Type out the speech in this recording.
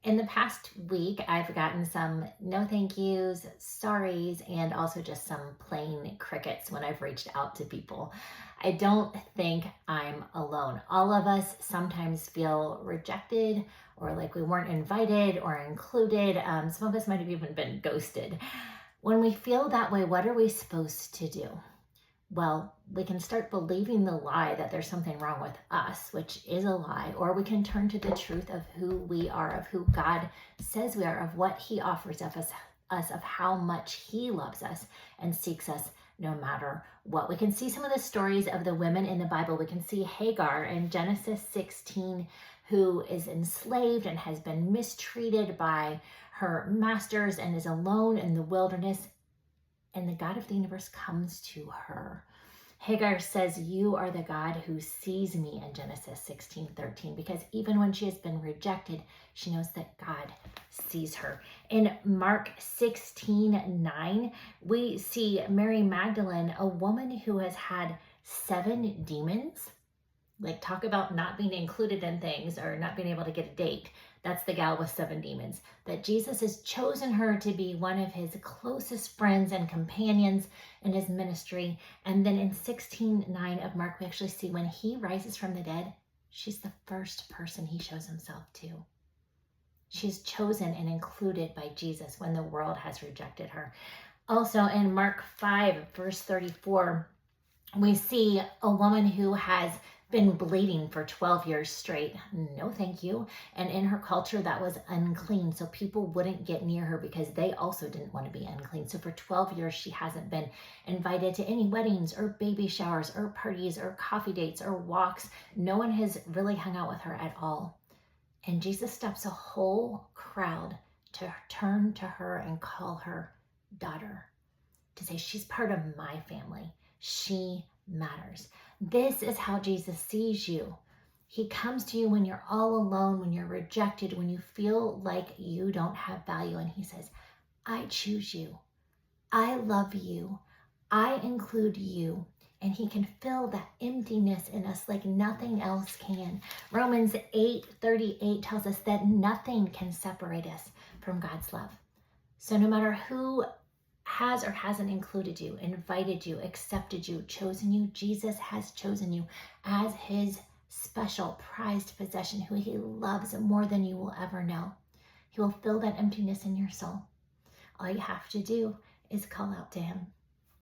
In the past week, I've gotten some no thank yous, sorries, and also just some plain crickets when I've reached out to people. I don't think I'm alone. All of us sometimes feel rejected or like we weren't invited or included. Some of us might have even been ghosted. When we feel that way, what are we supposed to do? Well, we can start believing the lie that there's something wrong with us, which is a lie, or we can turn to the truth of who we are, of who God says we are, of what He offers of us, of how much He loves us and seeks us no matter what. We can see some of the stories of the women in the Bible. We can see Hagar in Genesis 16, who is enslaved and has been mistreated by her masters and is alone in the wilderness, and the God of the universe comes to her. Hagar says, "You are the God who sees me," in Genesis 16:13, because even when she has been rejected, she knows that God sees her. In Mark 16:9, we see Mary Magdalene, a woman who has had 7 demons. Like, talk about not being included in things or not being able to get a date. That's the gal with 7 demons. That Jesus has chosen her to be one of his closest friends and companions in his ministry. And then in 16:9 of Mark, we actually see when he rises from the dead, she's the first person he shows himself to. She's chosen and included by Jesus when the world has rejected her. Also in Mark 5, verse 34, we see a woman who has been bleeding for 12 years straight. No, thank you. And in her culture, that was unclean. So people wouldn't get near her because they also didn't want to be unclean. So for 12 years, she hasn't been invited to any weddings or baby showers or parties or coffee dates or walks. No one has really hung out with her at all. And Jesus stops a whole crowd to turn to her and call her daughter, to say she's part of my family. She matters. This is how Jesus sees you. He comes to you when you're all alone, when you're rejected, when you feel like you don't have value. And he says, I choose you. I love you. I include you. And he can fill that emptiness in us like nothing else can. Romans 8:38 tells us that nothing can separate us from God's love. So no matter who has or hasn't included you, invited you, accepted you, chosen you, Jesus has chosen you as his special prized possession, who he loves more than you will ever know. He will fill that emptiness in your soul. All you have to do is call out to him.